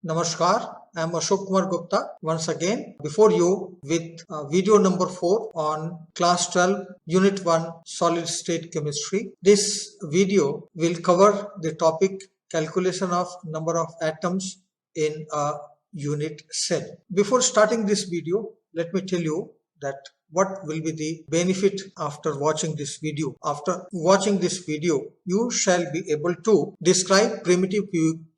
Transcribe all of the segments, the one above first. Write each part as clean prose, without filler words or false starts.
Namaskar, I am Ashok Kumar Gupta once again before you with video number 4 on class 12 unit 1 solid state chemistry. This video will cover the topic calculation of number of atoms in a unit cell. Before starting this video, let me tell you that what will be the benefit after watching this video. After watching this video, you shall be able to describe primitive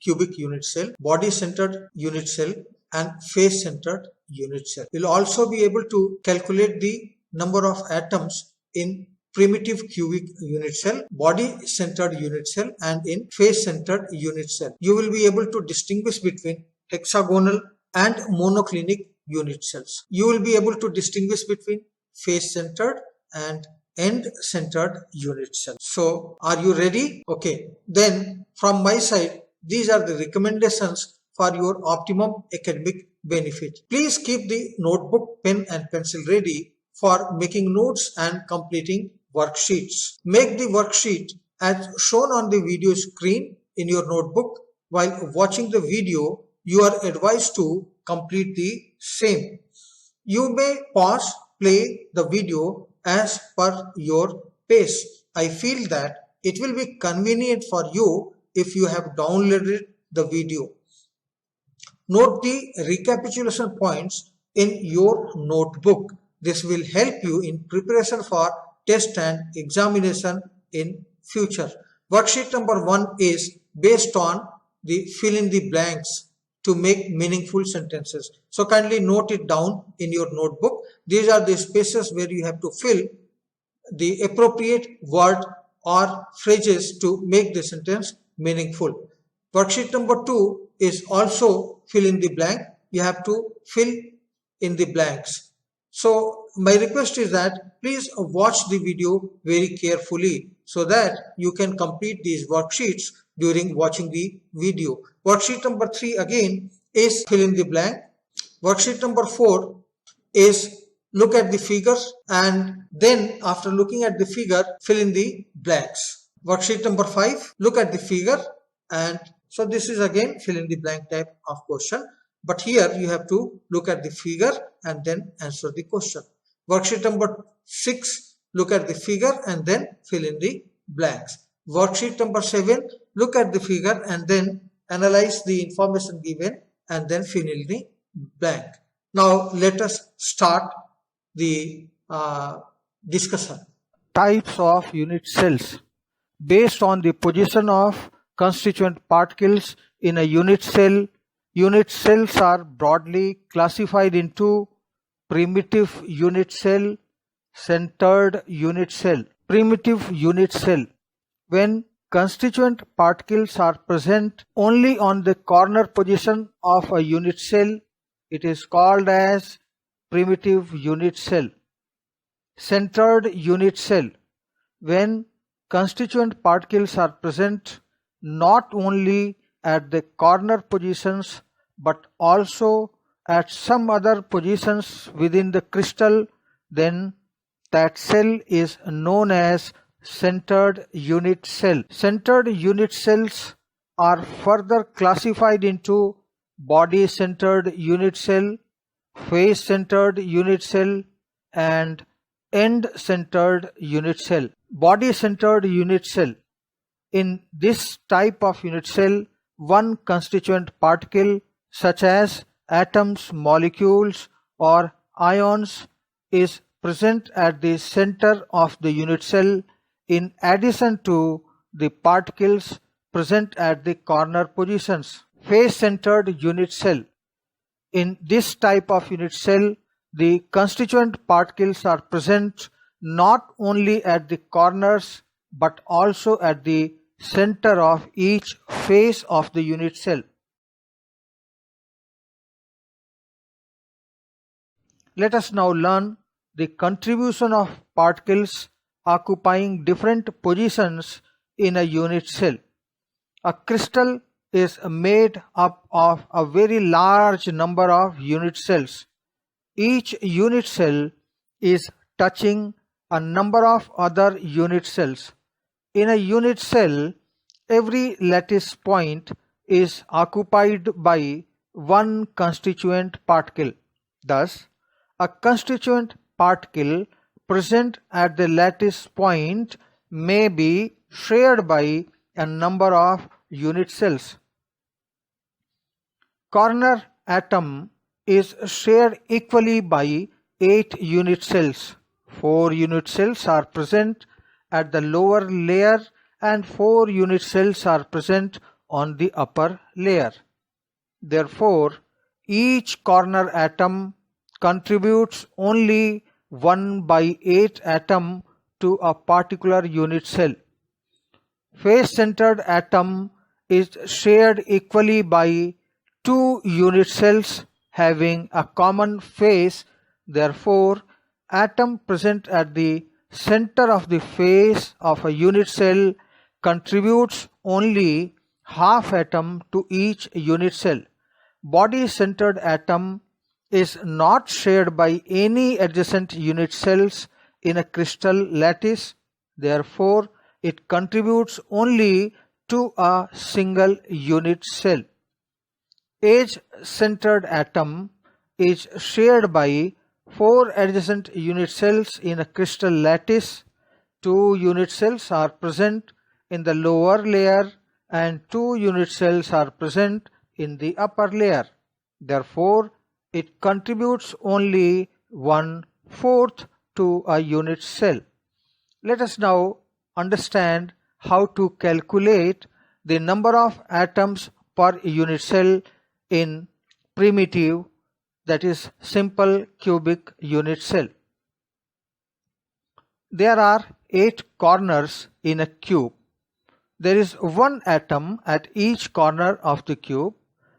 cubic unit cell, body centered unit cell and face centered unit cell. You'll also be able to calculate the number of atoms in primitive cubic unit cell, body centered unit cell and in face centered unit cell. You will be able to distinguish between hexagonal and monoclinic unit cells. You will be able to distinguish between face-centered and end-centered unit cells. So, are you ready? Okay. Then, from my side, these are the recommendations for your optimum academic benefit. Please keep the notebook, pen and pencil ready for making notes and completing worksheets. Make the worksheet as shown on the video screen in your notebook. While watching the video, you are advised to complete the same. You may pause, play the video as per your pace. I feel that it will be convenient for you if you have downloaded the video. Note the recapitulation points in your notebook. This will help you in preparation for test and examination in future. Worksheet number 1 is based on the fill in the blanks to make meaningful sentences. So kindly note it down in your notebook. These are the spaces where you have to fill the appropriate word or phrases to make the sentence meaningful. Worksheet number 2 is also fill in the blank. You have to fill in the blanks. So my request is that please watch the video very carefully so that you can complete these worksheets during watching the video. Worksheet number 3 again is fill in the blank. Worksheet number 4 is look at the figures and then after looking at the figure fill in the blanks. Worksheet number 5, look at the figure and so this is again fill in the blank type of question, but here you have to look at the figure and then answer the question. Worksheet number 6, look at the figure and then fill in the blanks. Worksheet number 7, look at the figure and then analyze the information given and then fill in the blank. Now let us start the discussion. Types of unit cells. Based on the position of constituent particles in a unit cells are broadly classified into primitive unit cell, centered unit cell. Primitive unit cell. When constituent particles are present only on the corner position of a unit cell, it is called as primitive unit cell. Centered unit cell. When constituent particles are present not only at the corner positions but also at some other positions within the crystal, then that cell is known as centered unit cell. Centered unit cells are further classified into body centered unit cell, face centered unit cell and end centered unit cell. Body centered unit cell. In this type of unit cell, one constituent particle such as atoms, molecules or ions is present at the center of the unit cell in addition to the particles present at the corner positions. Face-centered unit cell. In this type of unit cell, the constituent particles are present not only at the corners but also at the center of each face of the unit cell. Let us now learn the contribution of particles occupying different positions in a unit cell. A crystal is made up of a very large number of unit cells. Each unit cell is touching a number of other unit cells. In a unit cell, every lattice point is occupied by one constituent particle. Thus, a constituent particle present at the lattice point may be shared by a number of unit cells. Corner atom is shared equally by 8 unit cells. 4 unit cells are present at the lower layer and 4 unit cells are present on the upper layer. Therefore, each corner atom contributes only 1 by 8 atom to a particular unit cell. Face-centered atom is shared equally by 2 unit cells having a common face. Therefore, atom present at the center of the face of a unit cell contributes only half atom to each unit cell. Body-centered atom is not shared by any adjacent unit cells in a crystal lattice. Therefore, it contributes only to a single unit cell. Edge-centered atom is shared by 4 adjacent unit cells in a crystal lattice. 2 unit cells are present in the lower layer and 2 unit cells are present in the upper layer. Therefore, it contributes only 1/4 to a unit cell. Let us now understand how to calculate the number of atoms per unit cell in primitive, that is simple cubic unit cell. There are 8 corners in a cube. There is 1 atom at each corner of the cube.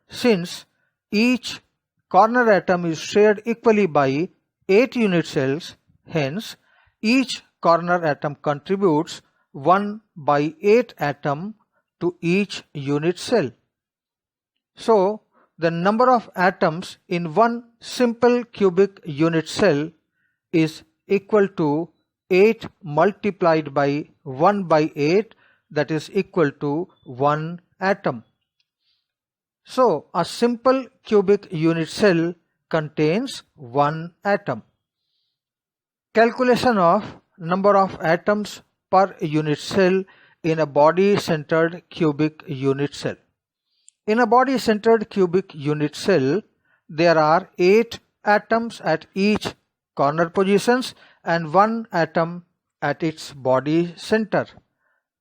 Since each corner atom is shared equally by 8 unit cells, hence each corner atom contributes 1 by 8 atom to each unit cell. So, the number of atoms in one simple cubic unit cell is equal to 8 multiplied by 1 by 8, that is equal to 1 atom. So, a simple cubic unit cell contains 1 atom. Calculation of number of atoms per unit cell in a body-centered cubic unit cell. In a body-centered cubic unit cell, there are 8 atoms at each corner positions and 1 atom at its body center.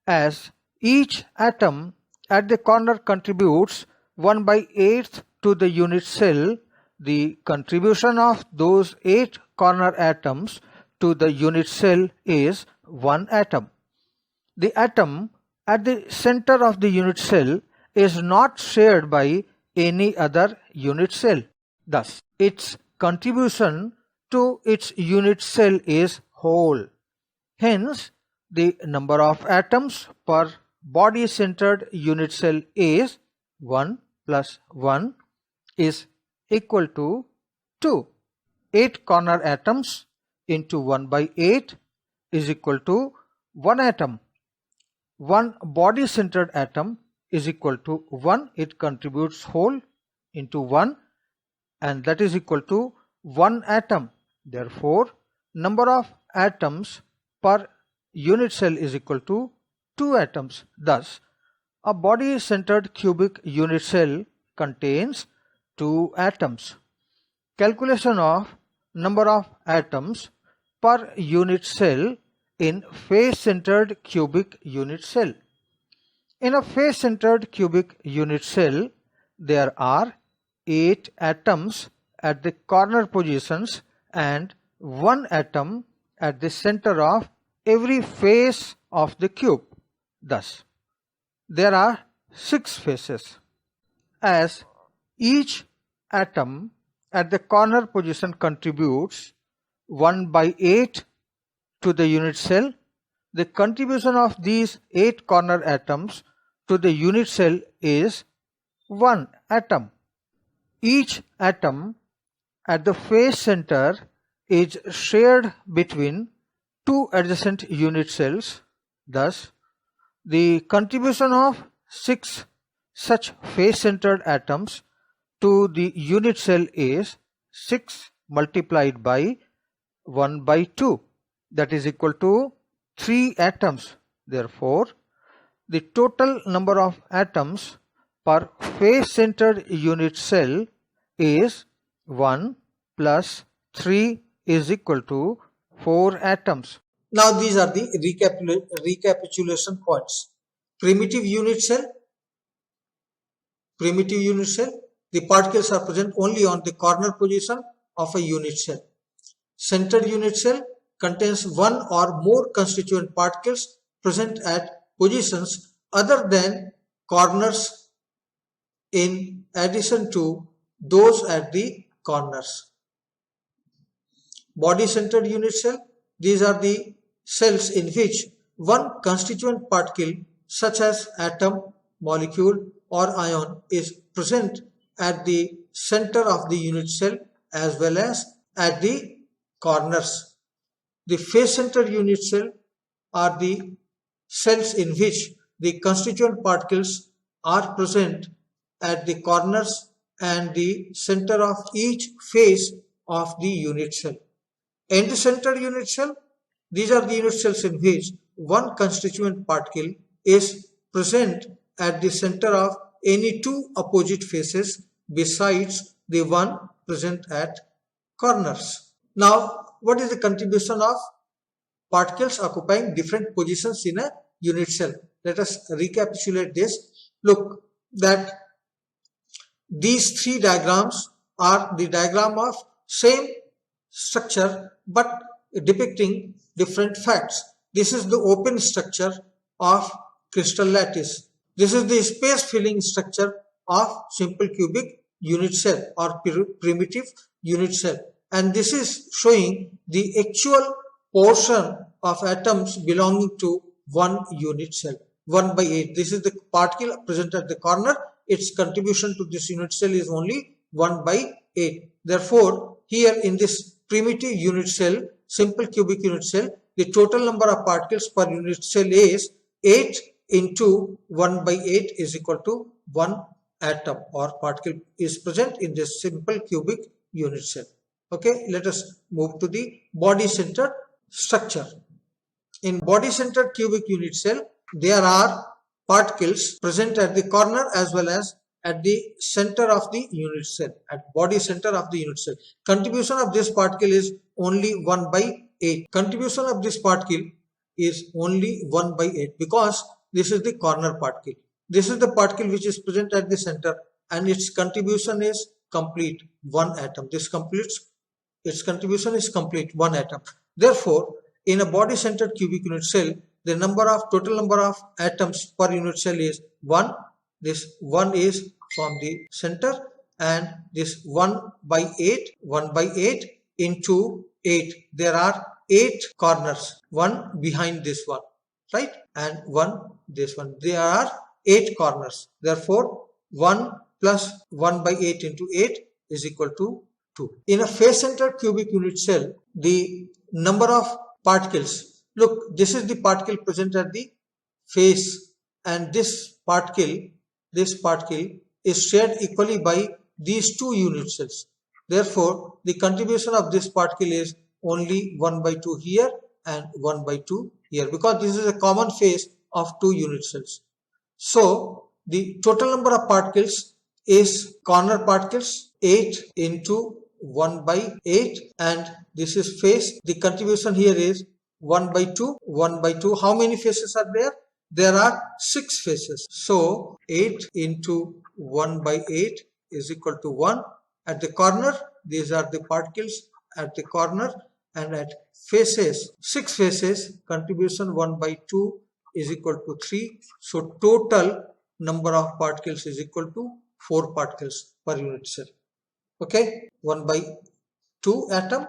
As each atom at the corner contributes 1 by 8th to the unit cell, the contribution of those 8 corner atoms to the unit cell is 1 atom. The atom at the center of the unit cell is not shared by any other unit cell. Thus, its contribution to its unit cell is whole. Hence, the number of atoms per body-centered unit cell is 1 plus 1 is equal to 2. 8 corner atoms into 1 by 8 is equal to 1 atom. 1 body-centered atom is equal to 1. It contributes whole into 1, and that is equal to 1 atom. Therefore, number of atoms per unit cell is equal to 2 atoms. Thus, a body-centered cubic unit cell contains 2 atoms. Calculation of number of atoms per unit cell in face-centered cubic unit cell. In a face-centered cubic unit cell, there are 8 atoms at the corner positions and 1 atom at the center of every face of the cube. Thus, there are 6 faces. As each atom at the corner position contributes 1 by 8 to the unit cell, the contribution of these 8 corner atoms to the unit cell is 1 atom. Each atom at the face center is shared between 2 adjacent unit cells. Thus, the contribution of 6 such face-centered atoms to the unit cell is 6 multiplied by 1 by 2, that is equal to 3 atoms. Therefore, the total number of atoms per face-centered unit cell is 1 plus 3 is equal to 4 atoms. Now these are the recapitulation points. Primitive unit cell, the particles are present only on the corner position of a unit cell. Centered unit cell contains one or more constituent particles present at positions other than corners in addition to those at the corners. Body centered unit cell, these are the cells in which one constituent particle such as atom, molecule or ion is present at the center of the unit cell as well as at the corners. The face-centered unit cell are the cells in which the constituent particles are present at the corners and the center of each face of the unit cell. End-centered unit cell, these are the unit cells in which one constituent particle is present at the center of any two opposite faces besides the one present at corners. Now, what is the contribution of particles occupying different positions in a unit cell? Let us recapitulate this. Look, that these three diagrams are the diagram of same structure but depicting different facts. This is the open structure of crystal lattice. This is the space filling structure of simple cubic unit cell or primitive unit cell, and this is showing the actual portion of atoms belonging to one unit cell, 1 by 8. This is the particle present at the corner. Its contribution to this unit cell is only 1 by 8. Therefore, here in this primitive unit cell, simple cubic unit cell, the total number of particles per unit cell is 8 into 1 by 8 is equal to 1 atom or particle is present in this simple cubic unit cell. Okay, let us move to the body centered structure. In body centered cubic unit cell, there are particles present at the corner as well as at the center of the unit cell, at body center of the unit cell. Contribution of this particle is only 1 by 8. Contribution of this particle is only 1 by 8 because this is the corner particle. This is the particle which is present at the center and its contribution is complete, 1 atom. This completes, its contribution is complete, 1 atom. Therefore, in a body centered cubic unit cell, the total number of atoms per unit cell is 1. This 1 is from the center and this 1 by 8 into 8. There are 8 corners, 1 behind this one, right? And 1 this one. There are 8 corners. Therefore, 1 plus 1 by 8 into 8 is equal to 2. In a face-centered cubic unit cell, the number of particles, look, this is the particle present at the face and this particle is shared equally by these two unit cells. Therefore, the contribution of this particle is only 1 by 2 here and 1 by 2 here because this is a common face of two unit cells. So, the total number of particles is corner particles 8 into 1 by 8 and this is face. The contribution here is 1 by 2, 1 by 2. How many faces are there? There are 6 faces. So, 8 into 1 by 8 is equal to 1. At the corner, these are the particles at the corner and at faces, 6 faces, contribution 1 by 2 is equal to 3. So, total number of particles is equal to 4 particles per unit cell. Okay, 1 by 2 atom,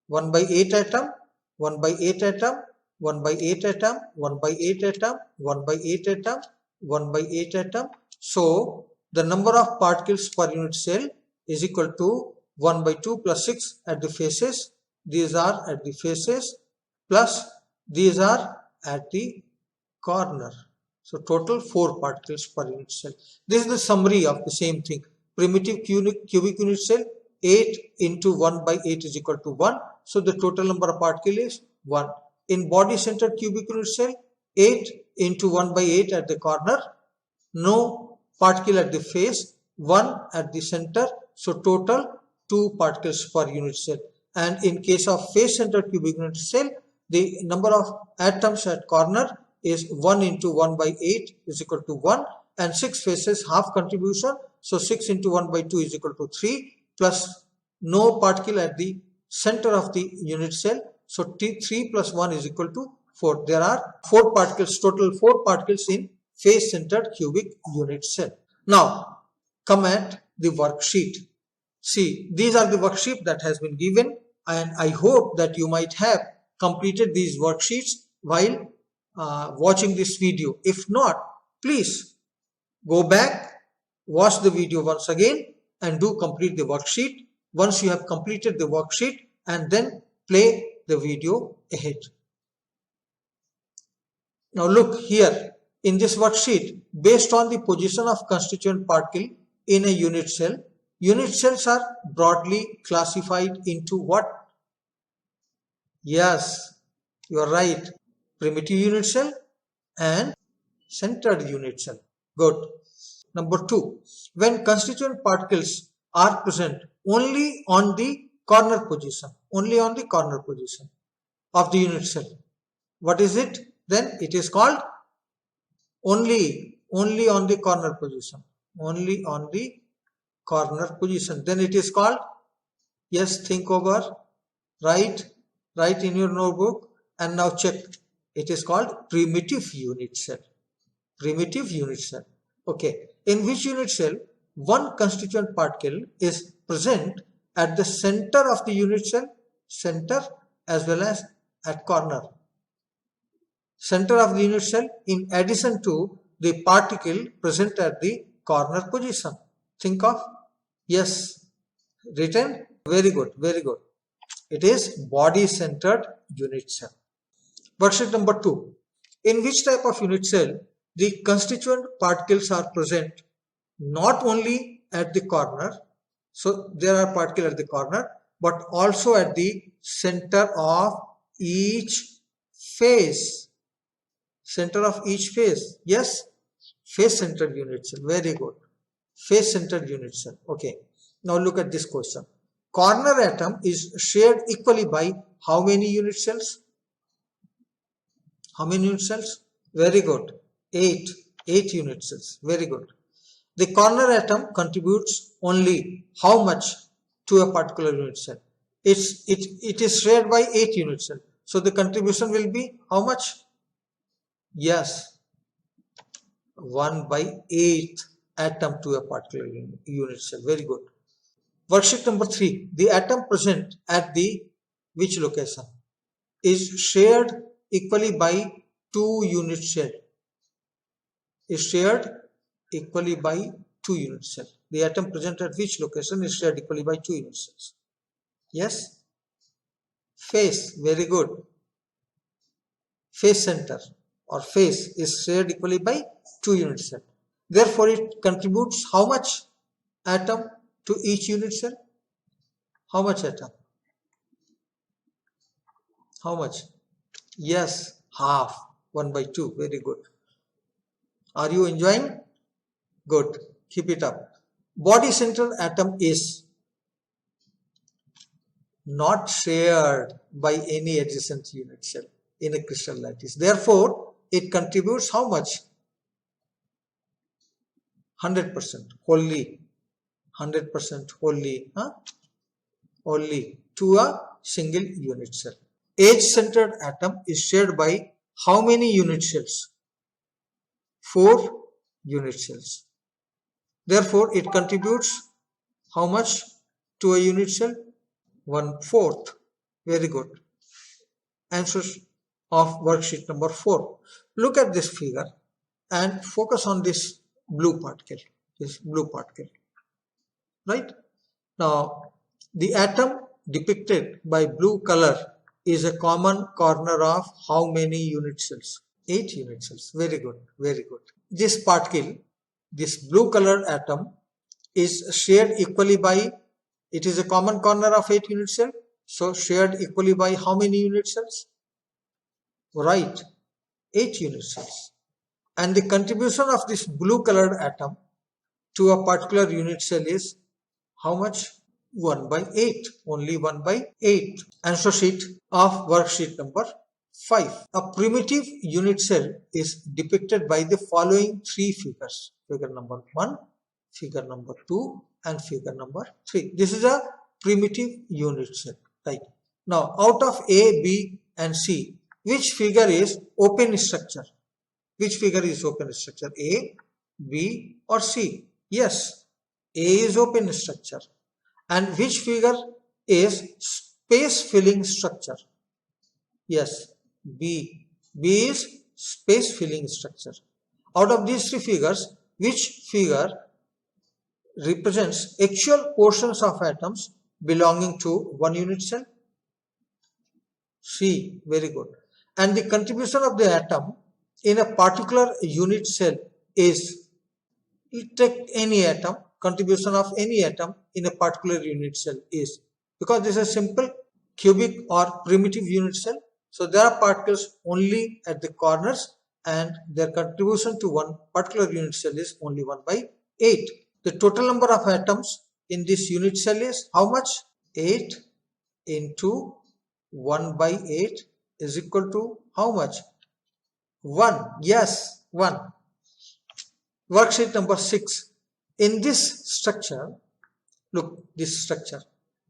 1 by 8 atom, 1 by 8 atom, 1 by 8 atom, 1 by 8 atom, 1 by 8 atom, 1 by 8 atom. So, the number of particles per unit cell is equal to 1 by 2 plus 6 at the faces. These are at the faces plus these are at the corner. So, total 4 particles per unit cell. This is the summary of the same thing. primitive cubic unit cell, 8 into 1 by 8 is equal to 1. So the total number of particles is 1. In body centered cubic unit cell, 8 into 1 by 8 at the corner, no particle at the face, 1 at the center. So total 2 particles per unit cell. And in case of face centered cubic unit cell, the number of atoms at corner is 1 into 1 by 8 is equal to 1, and 6 faces half contribution. So 6 into 1 by 2 is equal to 3, plus no particle at the center of the unit cell. So 3 plus 1 is equal to 4. There are 4 particles, total 4 particles in face centered cubic unit cell. Now come at the worksheet. See, these are the worksheet that has been given, and I hope that you might have completed these worksheets while watching this video. If not, please go back, watch the video once again and do complete the worksheet. Once you have completed the worksheet, and then play the video ahead. Now look here in this worksheet, based on the position of constituent particle in a unit cells are broadly classified into what? Yes, you are right. Primitive unit cell and centered unit cell. Good. Number 2, when constituent particles are present only on the corner position of the unit cell, what is it? Then it is called only on the corner position. Only on the corner position. Then it is called, yes, think over, write in your notebook, and now check. It is called primitive unit cell. Primitive unit cell. Okay. In which unit cell one constituent particle is present at the center of the unit cell, center as well as at corner. Center of the unit cell in addition to the particle present at the corner position. Think of, yes, written. Very good, very good. It is body centered unit cell. Worksheet number 2. In which type of unit cell the constituent particles are present not only at the corner, so there are particles at the corner, but also at the center of each face. Center of each face. Yes, face centered unit cell. Very good. Face centered unit cell. Okay. Now look at this question. Corner atom is shared equally by how many unit cells? How many unit cells? Very good. 8 unit cells. Very good. The corner atom contributes only how much to a particular unit cell? It is shared by 8 unit cells. So the contribution will be how much? Yes, 1 by 8 atom to a particular unit cell. Very good. Worksheet number 3. The atom present at the which location is shared equally by 2 unit cells. Is shared equally by 2 unit cells. The atom present at which location is shared equally by 2 unit cells? Yes? Face. Very good. Face center or face is shared equally by 2 unit cells. Therefore, it contributes how much atom to each unit cell? How much atom? How much? Yes, half. 1 by 2. Very good. Are you enjoying? Good. Keep it up. Body centered atom is not shared by any adjacent unit cell in a crystal lattice. Therefore, it contributes how much? 100%. Wholly. 100% wholly. Only to a single unit cell. Edge-centered atom is shared by how many unit cells? 4 unit cells. Therefore, it contributes how much to a unit cell? 1/4. Very good. Answers of worksheet number 4. Look at this figure and focus on this blue particle. This blue particle. Right? Now, the atom depicted by blue color is a common corner of how many unit cells? 8 unit cells. Very good. Very good. This particle, this blue colored atom is shared equally by, it is a common corner of 8 unit cell, so shared equally by how many unit cells? Right, 8 unit cells. And the contribution of this blue colored atom to a particular unit cell is how much? 1 by 8, only 1 by 8. Answer sheet of worksheet number 5. A primitive unit cell is depicted by the following 3 figures. Figure number 1, figure number 2 and figure number 3. This is a primitive unit cell. Right. Now out of A, B and C, which figure is open structure? Which figure is open structure? A, B or C? Yes, A is open structure. And which figure is space filling structure? Yes, B. B is space filling structure. Out of these 3 figures, which figure represents actual portions of atoms belonging to one unit cell? C. Very good. And the contribution of the atom in a particular unit cell is, take any atom, contribution of any atom in a particular unit cell is, because this is a simple cubic or primitive unit cell, so there are particles only at the corners and their contribution to one particular unit cell is only 1 by 8. The total number of atoms in this unit cell is how much? 8 into 1 by 8 is equal to how much? 1. Yes, 1. Worksheet number 6. In this structure, look, this structure,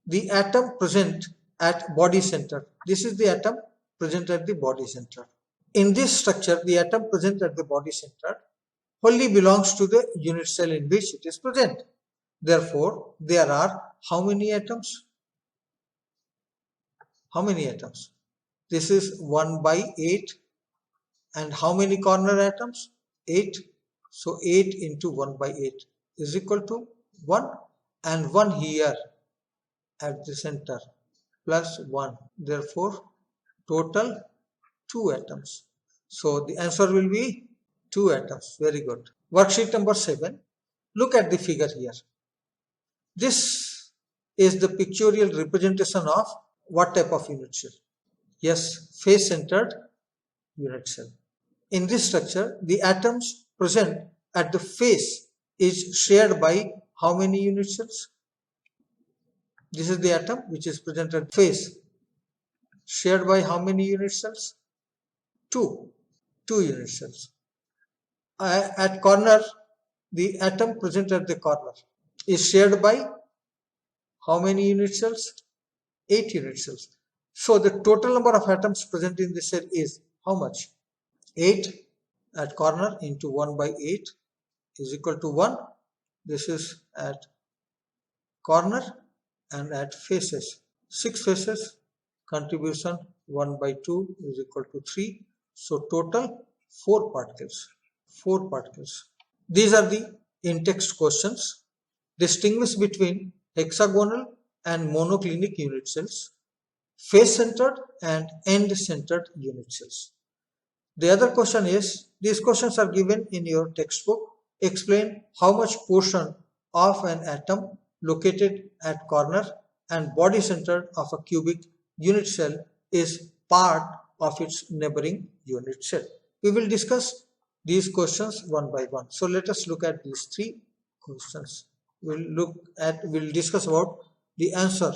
the atom present at body center. This is the atom present at the body center. In this structure, the atom present at the body center wholly belongs to the unit cell in which it is present. Therefore, there are how many atoms? How many atoms? This is 1 by 8. And how many corner atoms? 8. So 8 into 1 by 8 is equal to 1, and 1 here at the center plus 1. Therefore, total 2 atoms. So the answer will be 2 atoms. Very good. Worksheet number 7. Look at the figure here. This is the pictorial representation of what type of unit cell? Yes, face-centered unit cell. In this structure, the atoms present at the face is shared by how many unit cells? This is the atom which is present at face. Shared by how many unit cells? 2. 2 unit cells. At corner, the atom present at the corner is shared by how many unit cells? 8 unit cells. So the total number of atoms present in this cell is how much? 8 at corner into 1 by 8 is equal to 1. This is at corner and at faces. 6 faces, contribution 1 by 2 is equal to 3. So total 4 particles. 4 particles. These are the in-text questions. Distinguish between hexagonal and monoclinic unit cells, face-centered and end-centered unit cells. The other question is, these questions are given in your textbook. Explain how much portion of an atom located at corner and body center of a cubic unit cell is part of its neighboring unit cell. We will discuss these questions one by one. So let us look at these 3 questions. We'll discuss about the answer.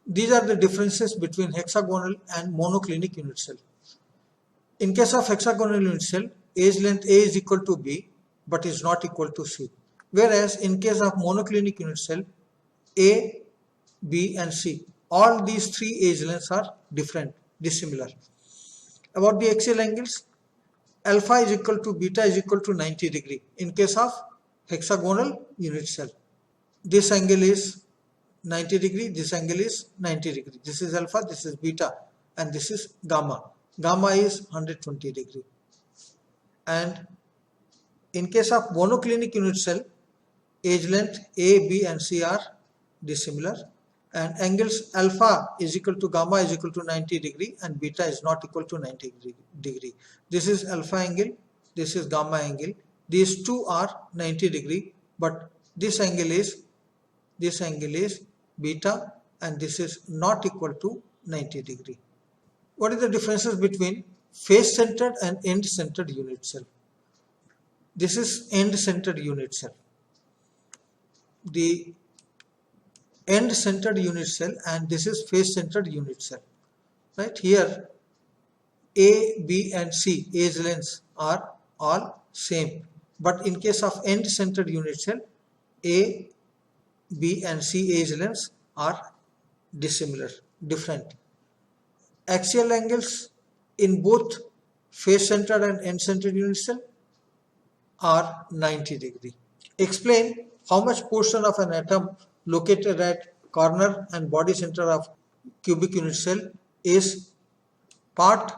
These are the differences between hexagonal and monoclinic unit cell. In case of hexagonal unit cell, age length A is equal to B but is not equal to C. Whereas in case of monoclinic unit cell, A, B and C, all these 3 age lengths are different, dissimilar. About the axial angles, alpha is equal to beta is equal to 90 degree. In case of hexagonal unit cell, this angle is 90 degree, this angle is 90 degree. This is alpha, this is beta and this is gamma. Gamma is 120 degree. And in case of monoclinic unit cell, age length A, B and C are dissimilar, and angles alpha is equal to gamma is equal to 90 degree and beta is not equal to 90 degree. This is alpha angle, this is gamma angle. These two are 90 degree, but this angle is this angle is beta, and this is not equal to 90 degree. What is the differences between face-centered and end-centered unit cell? This is end-centered unit cell. The end-centered unit cell, and this is face-centered unit cell. Right here, A, B and C age lengths are all same, but in case of end-centered unit cell, A, B and C age lengths are dissimilar, different. Axial angles in both face-centered and end-centered unit cell are 90 degree. Explain how much portion of an atom located at corner and body center of cubic unit cell is part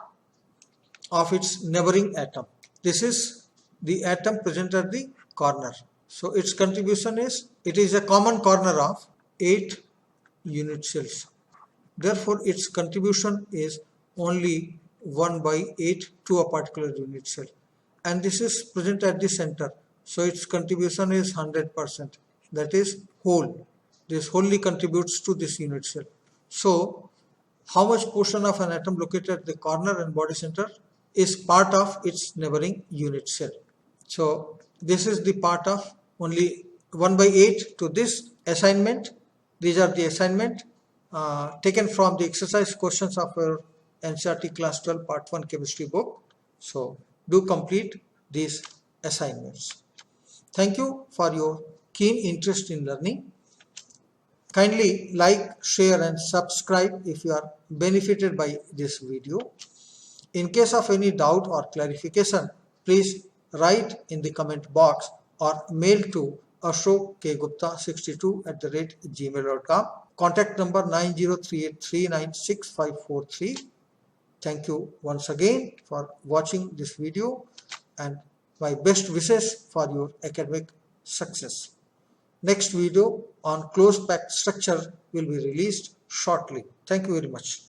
of its neighboring atom. This is the atom present at the corner. So its contribution is, it is a common corner of 8 unit cells. Therefore, its contribution is only 1/8 to a particular unit cell. And this is present at the center. So its contribution is 100%. That is whole. This wholly contributes to this unit cell. So how much portion of an atom located at the corner and body center is part of its neighboring unit cell? So this is the part of only 1/8 to this assignment. These are the assignment taken from the exercise questions of our NCERT class 12 part 1 chemistry book. So do complete these assignments. Thank you for your keen interest in learning. Kindly like, share and subscribe if you are benefited by this video. In case of any doubt or clarification, please write in the comment box or mail to ashokgupta62@gmail.com. Contact number 9038396543. Thank you once again for watching this video, and my best wishes for your academic success. Next video on closed packed structure will be released shortly. Thank you very much.